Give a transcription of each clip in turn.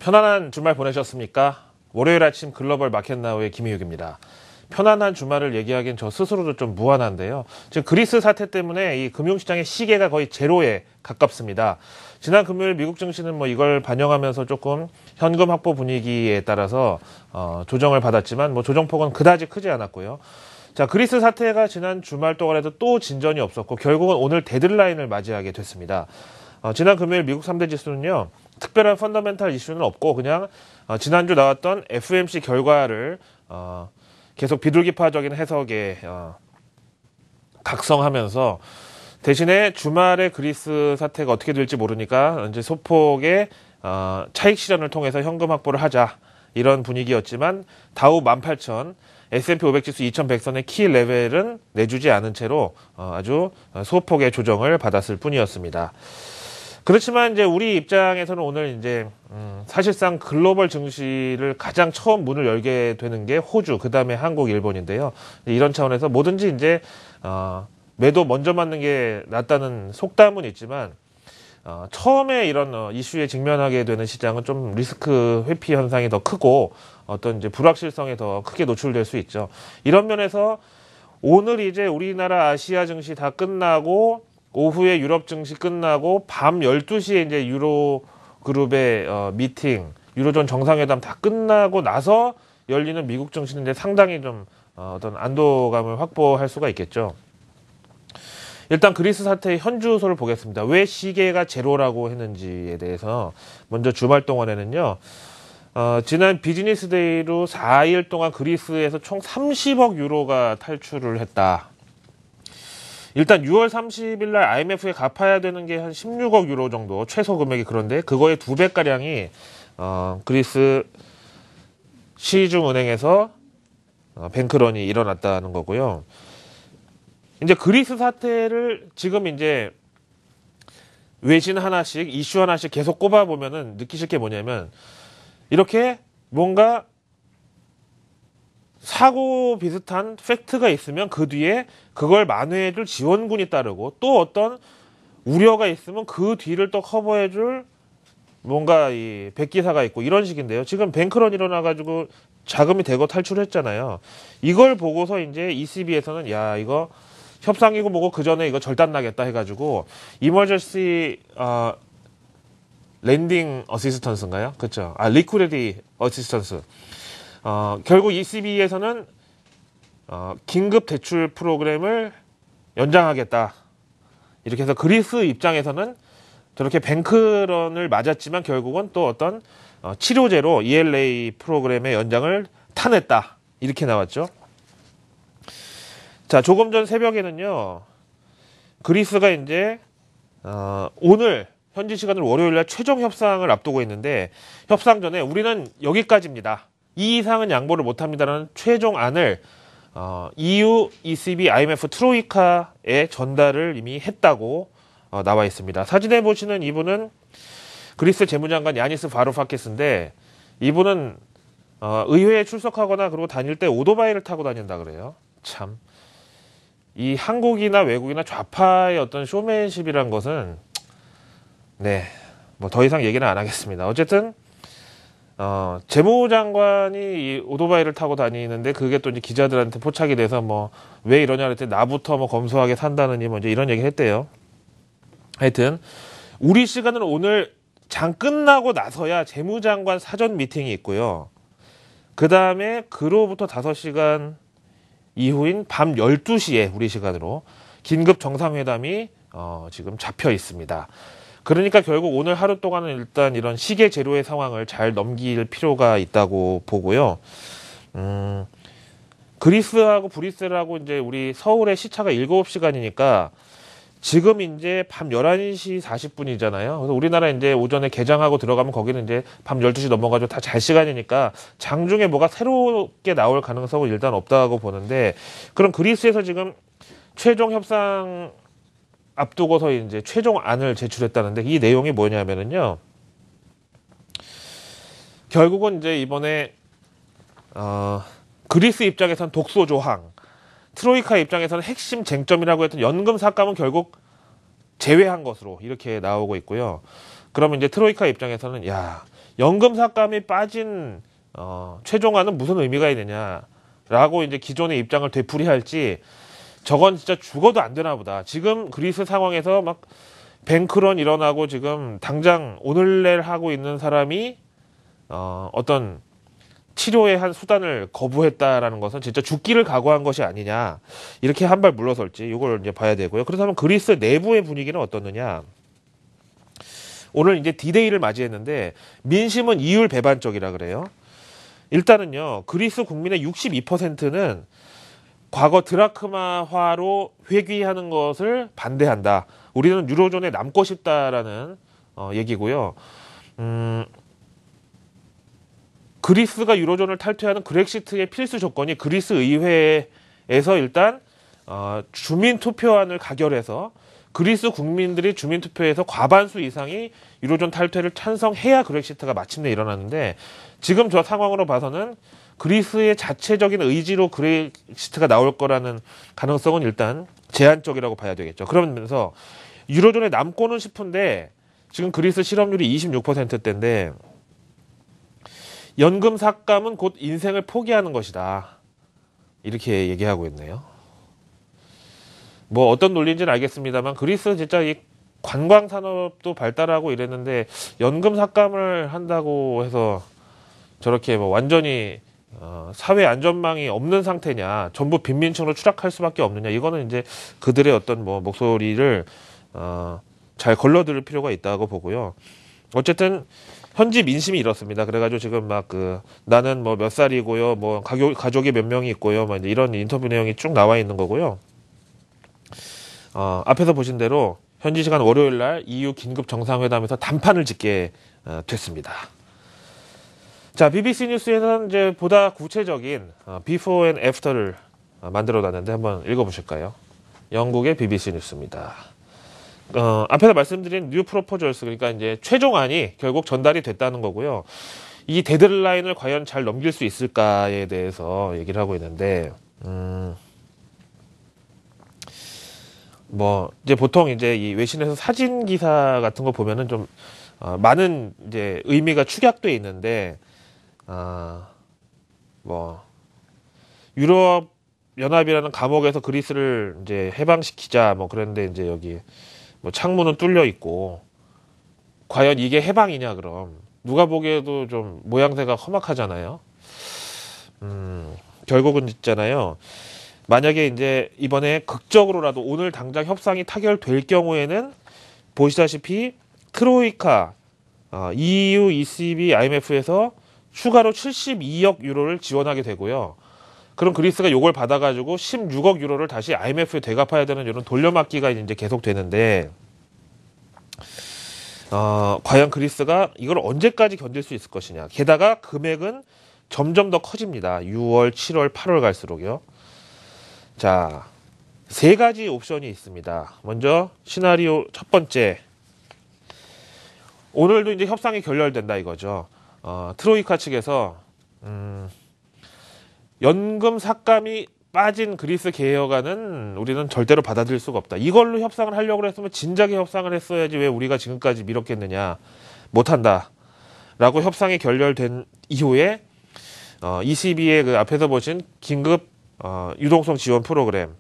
편안한 주말 보내셨습니까? 월요일 아침 글로벌 마켓나우의 김희욱입니다. 편안한 주말을 얘기하기엔 저 스스로도 좀 무안한데요. 지금 그리스 사태 때문에 이 금융시장의 시계가 거의 제로에 가깝습니다. 지난 금요일 미국 증시는 이걸 반영하면서 조금 현금 확보 분위기에 따라서 조정을 받았지만 조정폭은 그다지 크지 않았고요. 자, 그리스 사태가 지난 주말 동안에도 또 진전이 없었고 결국은 오늘 데드라인을 맞이하게 됐습니다. 지난 금요일 미국 3대 지수는요. 특별한 펀더멘탈 이슈는 없고 그냥 지난주 나왔던 FOMC 결과를 계속 비둘기파적인 해석에 각성하면서 대신에 주말에 그리스 사태가 어떻게 될지 모르니까 이제 소폭의 차익 실현을 통해서 현금 확보를 하자 이런 분위기였지만 다우 18,000, S&P 500 지수 2100선의 키 레벨은 내주지 않은 채로 아주 소폭의 조정을 받았을 뿐이었습니다. 그렇지만 이제 우리 입장에서는 오늘 이제 사실상 글로벌 증시를 가장 처음 문을 열게 되는 게 호주, 그 다음에 한국, 일본인데요. 이런 차원에서 뭐든지 이제 매도 먼저 맞는 게 낫다는 속담은 있지만 처음에 이런 이슈에 직면하게 되는 시장은 좀 리스크 회피 현상이 더 크고 어떤 이제 불확실성에 더 크게 노출될 수 있죠. 이런 면에서 오늘 이제 우리나라 아시아 증시 다 끝나고 오후에 유럽 증시 끝나고 밤 12시에 이제 유로 그룹의 미팅, 유로존 정상회담 다 끝나고 나서 열리는 미국 증시는 이제 상당히 좀 어떤 안도감을 확보할 수가 있겠죠. 일단 그리스 사태의 현주소를 보겠습니다. 왜 시계가 제로라고 했는지에 대해서 먼저 주말 동안에는요. 지난 비즈니스 데이로 4일 동안 그리스에서 총 30억 유로가 탈출을 했다. 일단 6월 30일 날 IMF에 갚아야 되는 게 한 16억 유로 정도 최소 금액이, 그런데 그거의 2배가량이 그리스 시중은행에서 뱅크런이 일어났다는 거고요. 이제 그리스 사태를 지금 이제 외신 하나씩, 이슈 하나씩 계속 꼽아보면은 느끼실 게 뭐냐면 이렇게 뭔가 사고 비슷한 팩트가 있으면 그 뒤에 그걸 만회해줄 지원군이 따르고 또 어떤 우려가 있으면 그 뒤를 또 커버해줄 뭔가 이 백기사가 있고 이런 식인데요. 지금 뱅크런 일어나가지고 자금이 대거 탈출했잖아요. 이걸 보고서 이제 ECB에서는 야 이거 협상이고 뭐고 그 전에 이거 절단 나겠다 해가지고 이머전시 랜딩 어시스턴스인가요? 그렇죠. 리퀴디티 어시스턴스. 결국 ECB에서는 긴급 대출 프로그램을 연장하겠다. 이렇게 해서 그리스 입장에서는 저렇게 뱅크런을 맞았지만 결국은 또 어떤 치료제로 ELA 프로그램의 연장을 타냈다. 이렇게 나왔죠. 자, 조금 전 새벽에는요. 그리스가 이제 오늘 현지 시간으로 월요일날 최종 협상을 앞두고 있는데 협상 전에 우리는 여기까지입니다. 이 이상은 양보를 못합니다라는 최종 안을 EU, ECB, IMF 트로이카에 전달을 이미 했다고 나와 있습니다. 사진에 보시는 이분은 그리스 재무장관 야니스 바루파키스인데 이분은 의회에 출석하거나 그리고 다닐 때 오토바이를 타고 다닌다 그래요. 참. 이 한국이나 외국이나 좌파의 어떤 쇼맨십이란 것은 네, 더 이상 얘기는 안 하겠습니다. 어쨌든 재무장관이 이 오토바이를 타고 다니는데 그게 또 이제 기자들한테 포착이 돼서 왜 이러냐 그랬더니 나부터 검소하게 산다느니 이제 이런 얘기 했대요. 하여튼 우리 시간은 오늘 장 끝나고 나서야 재무장관 사전 미팅이 있고요. 그 다음에 그로부터 5시간 이후인 밤 12시에 우리 시간으로 긴급 정상회담이 지금 잡혀 있습니다. 그러니까 결국 오늘 하루 동안은 일단 이런 시계 제로의 상황을 잘 넘길 필요가 있다고 보고요. 그리스하고 브뤼셀하고 이제 우리 서울의 시차가 7시간이니까 지금 이제 밤 11시 40분이잖아요. 그래서 우리나라 이제 오전에 개장하고 들어가면 거기는 이제 밤 12시 넘어가지고 다 잘 시간이니까 장중에 뭐가 새롭게 나올 가능성은 일단 없다고 보는데, 그럼 그리스에서 지금 최종 협상 앞두고서 이제 최종 안을 제출했다는데 이 내용이 뭐냐면은요. 결국은 이제 이번에 그리스 입장에서는 독소 조항, 트로이카 입장에서는 핵심 쟁점이라고 했던 연금 삭감은 결국 제외한 것으로 이렇게 나오고 있고요. 그러면 이제 트로이카 입장에서는 야, 연금 삭감이 빠진 최종안은 무슨 의미가 있느냐라고 이제 기존의 입장을 되풀이할지 저건 진짜 죽어도 안 되나 보다. 지금 그리스 상황에서 막 뱅크런 일어나고 지금 당장 오늘 내일 하고 있는 사람이 어떤 치료의 한 수단을 거부했다라는 것은 진짜 죽기를 각오한 것이 아니냐, 이렇게 한 발 물러설지 이걸 이제 봐야 되고요. 그렇다면 그리스 내부의 분위기는 어떻느냐. 오늘 이제 디데이를 맞이했는데 민심은 이율 배반적이라 그래요. 일단은요, 그리스 국민의 62%는 과거 드라크마화로 회귀하는 것을 반대한다. 우리는 유로존에 남고 싶다라는 얘기고요. 그리스가 유로존을 탈퇴하는 그렉시트의 필수 조건이 그리스 의회에서 일단 주민 투표안을 가결해서 그리스 국민들이 주민 투표에서 과반수 이상이 유로존 탈퇴를 찬성해야 그렉시트가 마침내 일어나는데, 지금 저 상황으로 봐서는 그리스의 자체적인 의지로 그렉시트가 나올 거라는 가능성은 일단 제한적이라고 봐야 되겠죠. 그러면서 유로존에 남고는 싶은데 지금 그리스 실업률이 26%대인데 연금 삭감은 곧 인생을 포기하는 것이다, 이렇게 얘기하고 있네요. 뭐 어떤 논리인지는 알겠습니다만 그리스 진짜 이 관광 산업도 발달하고 이랬는데 연금 삭감을 한다고 해서 저렇게 뭐 완전히 사회 안전망이 없는 상태냐, 전부 빈민층으로 추락할 수밖에 없느냐, 이거는 이제 그들의 어떤 뭐 목소리를 잘 걸러들을 필요가 있다고 보고요. 어쨌든 현지 민심이 이렇습니다. 그래가지고 지금 막 나는 뭐 몇 살이고요, 뭐 가족이 몇 명이 있고요, 뭐 이런 인터뷰 내용이 쭉 나와 있는 거고요. 앞에서 보신 대로 현지 시간 월요일 날 EU 긴급 정상회담에서 단판을 짓게 됐습니다. 자, BBC 뉴스에는 이제 보다 구체적인 Before and After를 만들어 놨는데 한번 읽어보실까요? 영국의 BBC 뉴스입니다. 앞에서 말씀드린 뉴 프로포절스, 그러니까 이제 최종안이 결국 전달이 됐다는 거고요. 이 데드라인을 과연 잘 넘길 수 있을까에 대해서 얘기를 하고 있는데, 뭐 이제 보통 이제 이 외신에서 사진 기사 같은 거 보면은 좀 많은 이제 의미가 축약돼 있는데, 뭐 유럽 연합이라는 감옥에서 그리스를 이제 해방시키자 뭐 그랬는데 이제 여기 뭐 창문은 뚫려 있고, 과연 이게 해방이냐, 그럼 누가 보기에도 좀 모양새가 험악하잖아요. 결국은 있잖아요. 만약에 이제 이번에 극적으로라도 오늘 당장 협상이 타결될 경우에는 보시다시피 트로이카, EU, ECB, IMF에서 추가로 72억 유로를 지원하게 되고요. 그럼 그리스가 요걸 받아가지고 16억 유로를 다시 IMF에 되갚아야 되는 이런 돌려막기가 이제 계속 되는데, 과연 그리스가 이걸 언제까지 견딜 수 있을 것이냐. 게다가 금액은 점점 더 커집니다. 6월, 7월, 8월 갈수록요. 자, 세 가지 옵션이 있습니다. 먼저 시나리오 첫 번째, 오늘도 이제 협상이 결렬된다 이거죠. 트로이카 측에서 연금 삭감이 빠진 그리스 개혁안은 우리는 절대로 받아들일 수가 없다. 이걸로 협상을 하려고 했으면 진작에 협상을 했어야지 왜 우리가 지금까지 미뤘겠느냐. 못한다 라고 협상이 결렬된 이후에 ECB의 그 앞에서 보신 긴급 유동성 지원 프로그램,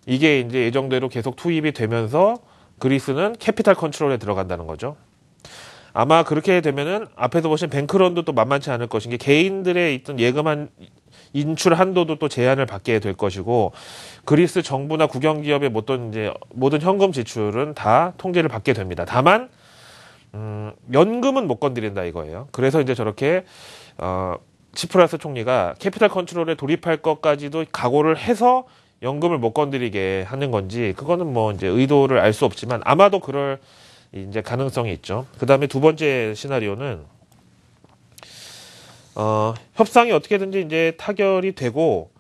이게 이제 예정대로 계속 투입이 되면서 그리스는 캐피탈 컨트롤에 들어간다는 거죠. 아마 그렇게 되면은 앞에서 보신 뱅크런도 또 만만치 않을 것인 게 개인들의 있던 예금한 인출 한도도 또 제한을 받게 될 것이고, 그리스 정부나 국영기업의 모든 현금 지출은 다 통제를 받게 됩니다. 다만 연금은 못 건드린다 이거예요. 그래서 이제 저렇게 치프라스 총리가 캐피탈 컨트롤에 돌입할 것까지도 각오를 해서 연금을 못 건드리게 하는 건지, 그거는 뭐 이제 의도를 알 수 없지만 아마도 그럴 이제 가능성이 있죠. 그 다음에 두 번째 시나리오는 협상이 어떻게든지 이제 타결이 되고,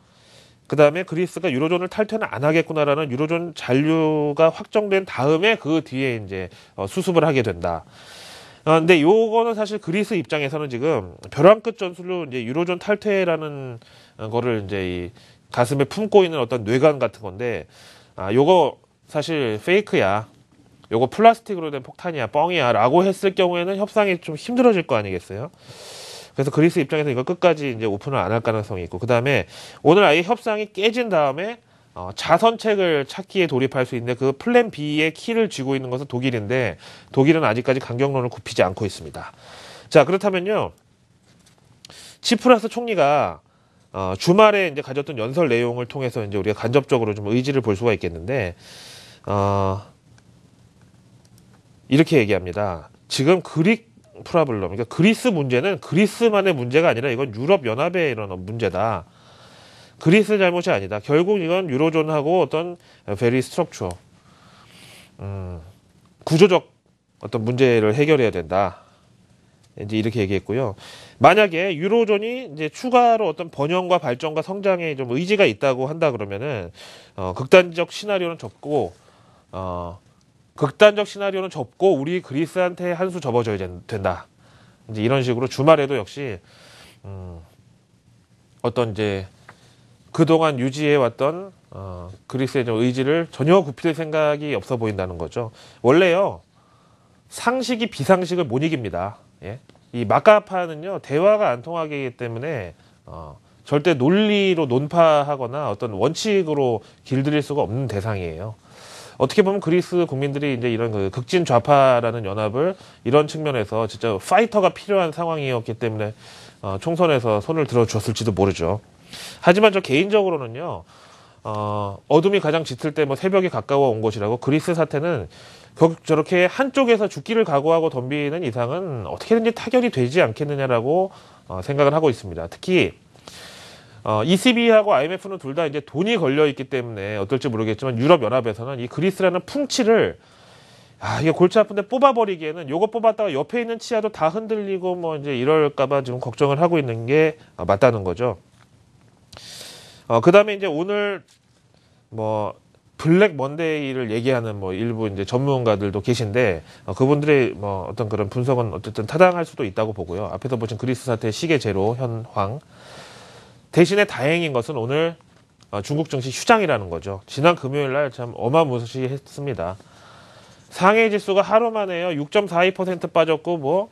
그 다음에 그리스가 유로존을 탈퇴는 안 하겠구나라는 유로존 잔류가 확정된 다음에 그 뒤에 이제 수습을 하게 된다. 근데 요거는 사실 그리스 입장에서는 지금 벼랑 끝 전술로 이제 유로존 탈퇴라는 거를 이제 이 가슴에 품고 있는 어떤 뇌관 같은 건데, 요거 사실 페이크야. 요거 플라스틱으로 된 폭탄이야, 뻥이야 라고 했을 경우에는 협상이 좀 힘들어질 거 아니겠어요? 그래서 그리스 입장에서 이거 끝까지 이제 오픈을 안 할 가능성이 있고, 그 다음에 오늘 아예 협상이 깨진 다음에 자선책을 찾기에 돌입할 수 있는데 그 플랜 B의 키를 쥐고 있는 것은 독일인데, 독일은 아직까지 강경론을 굽히지 않고 있습니다. 자, 그렇다면요, 치프라스 총리가 주말에 이제 가졌던 연설 내용을 통해서 이제 우리가 간접적으로 좀 의지를 볼 수가 있겠는데, 이렇게 얘기합니다. 지금 그릭 프라블럼, 그러니까 그리스 문제는 그리스만의 문제가 아니라 이건 유럽 연합의 이런 문제다. 그리스 잘못이 아니다. 결국 이건 유로존하고 어떤 very structural, 구조적 어떤 문제를 해결해야 된다. 이제 이렇게 얘기했고요. 만약에 유로존이 이제 추가로 어떤 번영과 발전과 성장에 좀 의지가 있다고 한다 그러면은 극단적 시나리오는 접고 우리 그리스한테 한 수 접어줘야 된다. 이제 이런 식으로 주말에도 역시 어떤 이제 그동안 유지해왔던 그리스의 좀 의지를 전혀 굽힐 생각이 없어 보인다는 거죠. 원래요, 상식이 비상식을 못 이깁니다. 예? 이 마카파는요, 대화가 안 통하기 때문에 절대 논리로 논파하거나 어떤 원칙으로 길들일 수가 없는 대상이에요. 어떻게 보면 그리스 국민들이 이제 이런 그 극진 좌파라는 연합을 이런 측면에서 진짜 파이터가 필요한 상황이었기 때문에 총선에서 손을 들어주었을지도 모르죠. 하지만 저 개인적으로는요, 어둠이 가장 짙을 때 뭐 새벽이 가까워 온 것이라고, 그리스 사태는 저렇게 한쪽에서 죽기를 각오하고 덤비는 이상은 어떻게든지 타결이 되지 않겠느냐라고 생각을 하고 있습니다. 특히 ECB하고 IMF는 둘 다 이제 돈이 걸려 있기 때문에 어떨지 모르겠지만, 유럽 연합에서는 이 그리스라는 풍치를 이게 골치 아픈데 뽑아버리기에는, 요거 뽑았다가 옆에 있는 치아도 다 흔들리고 뭐 이제 이럴까봐 지금 걱정을 하고 있는 게 맞다는 거죠. 그 다음에 이제 오늘 뭐 블랙 먼데이를 얘기하는 뭐 일부 이제 전문가들도 계신데, 그분들의 뭐 어떤 그런 분석은 어쨌든 타당할 수도 있다고 보고요. 앞에서 보신 그리스 사태의 시계 제로 현황. 대신에 다행인 것은 오늘 중국 증시 휴장이라는 거죠. 지난 금요일 날 참 어마무시했습니다. 상해 지수가 하루 만에요 6.42% 빠졌고, 뭐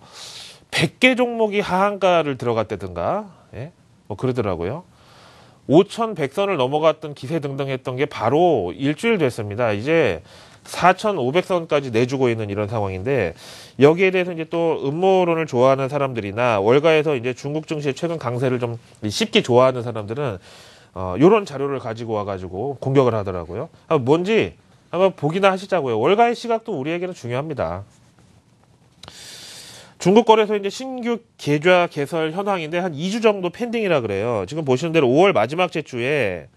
100개 종목이 하한가를 들어갔다든가, 예? 뭐 그러더라고요. 5,100선을 넘어갔던 기세 등등 했던 게 바로 일주일 됐습니다. 이제 4,500선까지 내주고 있는 이런 상황인데, 여기에 대해서 이제 또 음모론을 좋아하는 사람들이나 월가에서 이제 중국 증시의 최근 강세를 좀 쉽게 좋아하는 사람들은 요런 자료를 가지고 와가지고 공격을 하더라고요. 뭔지 한번 보기나 하시자고요. 월가의 시각도 우리에게는 중요합니다. 중국 거래소 이제 신규 계좌 개설 현황인데 한 2주 정도 펜딩이라 그래요. 지금 보시는 대로 5월 마지막 주에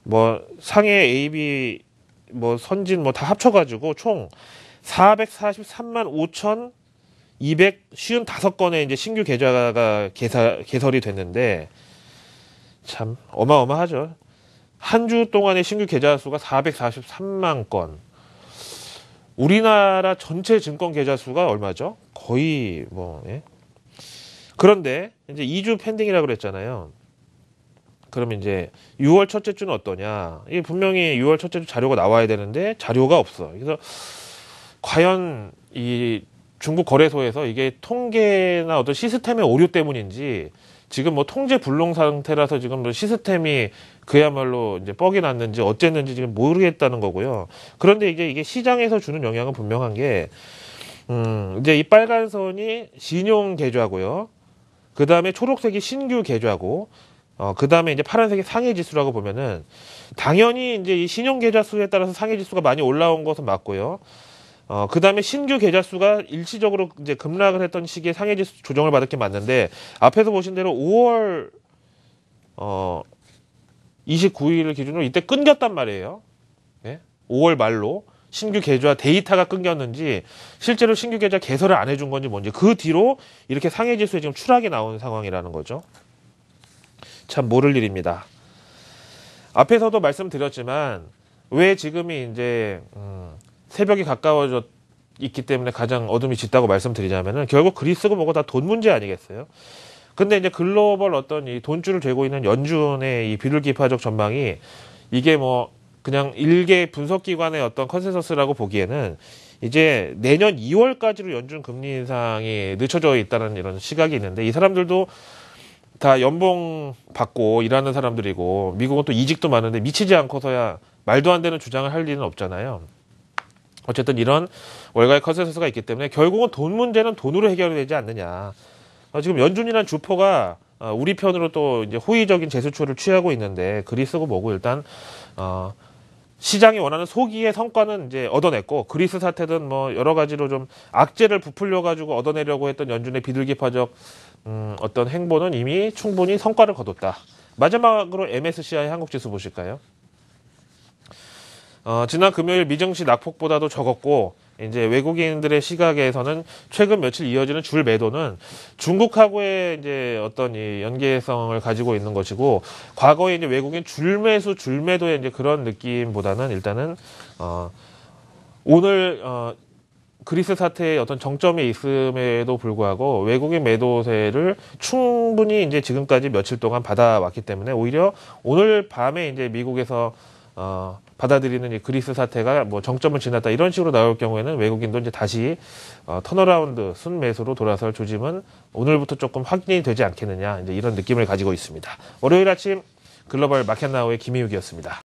뭐 상해 AB 뭐 선진 뭐 다 합쳐가지고 총 443만 5,255건의 이제 신규 계좌가 개설이 됐는데, 참 어마어마하죠. 한 주 동안의 신규 계좌 수가 443만 건. 우리나라 전체 증권 계좌 수가 얼마죠? 거의 뭐, 예? 그런데 이제 2주 펜딩이라고 그랬잖아요. 그러면 이제 6월 첫째 주는 어떠냐? 이게 분명히 6월 첫째 주 자료가 나와야 되는데 자료가 없어. 그래서 과연 이 중국 거래소에서 이게 통계나 어떤 시스템의 오류 때문인지, 지금 뭐 통제 불능 상태라서 지금 뭐 시스템이 그야말로 이제 뻑이 났는지 어쨌는지 지금 모르겠다는 거고요. 그런데 이게 시장에서 주는 영향은 분명한 게, 이제 이 빨간 선이 신용 계좌고요. 그 다음에 초록색이 신규 계좌고, 그 다음에 이제 파란색이 상해 지수라고 보면은, 당연히 이제 이 신용 계좌 수에 따라서 상해 지수가 많이 올라온 것은 맞고요. 그 다음에 신규 계좌 수가 일시적으로 이제 급락을 했던 시기에 상해 지수 조정을 받을 게 맞는데, 앞에서 보신 대로 5월 29일을 기준으로 이때 끊겼단 말이에요. 예? 5월 말로 신규 계좌 데이터가 끊겼는지, 실제로 신규 계좌 개설을 안 해준 건지 뭔지, 그 뒤로 이렇게 상해 지수에 지금 추락이 나온 상황이라는 거죠. 참 모를 일입니다. 앞에서도 말씀드렸지만, 왜 지금이 이제 새벽이 가까워져 있기 때문에 가장 어둠이 짙다고 말씀드리자면은, 결국 그리스고 뭐고 다 돈 문제 아니겠어요? 근데 이제 글로벌 어떤 이 돈줄을 죄고 있는 연준의 이 비둘기파적 전망이, 이게 뭐 그냥 일개 분석기관의 어떤 컨센서스라고 보기에는 이제 내년 2월까지로 연준 금리 인상이 늦춰져 있다는 이런 시각이 있는데, 이 사람들도 다 연봉 받고 일하는 사람들이고 미국은 또 이직도 많은데 미치지 않고서야 말도 안 되는 주장을 할 리는 없잖아요. 어쨌든 이런 월가의 컨센서스가 있기 때문에 결국은 돈 문제는 돈으로 해결이 되지 않느냐. 지금 연준이란 주포가 우리 편으로 또 이제 호의적인 제스처를 취하고 있는데, 그리스고 뭐고 일단 시장이 원하는 소기의 성과는 이제 얻어냈고, 그리스 사태든 뭐 여러 가지로 좀 악재를 부풀려 가지고 얻어내려고 했던 연준의 비둘기파적 어떤 행보는 이미 충분히 성과를 거뒀다. 마지막으로 MSCI 한국지수 보실까요? 지난 금요일 미증시 낙폭보다도 적었고, 이제 외국인들의 시각에서는 최근 며칠 이어지는 줄 매도는 중국하고의 이제 어떤 이 연계성을 가지고 있는 것이고, 과거에 이제 외국인 줄 매수, 줄 매도의 이제 그런 느낌보다는 일단은, 오늘, 그리스 사태의 어떤 정점에 있음에도 불구하고 외국인 매도세를 충분히 이제 지금까지 며칠 동안 받아왔기 때문에, 오히려 오늘 밤에 이제 미국에서 받아들이는 이 그리스 사태가 뭐 정점을 지났다 이런 식으로 나올 경우에는 외국인도 이제 다시 턴어라운드 순매수로 돌아설 조짐은 오늘부터 조금 확인이 되지 않겠느냐, 이제 이런 느낌을 가지고 있습니다. 월요일 아침 글로벌 마켓나우의 김희욱이었습니다.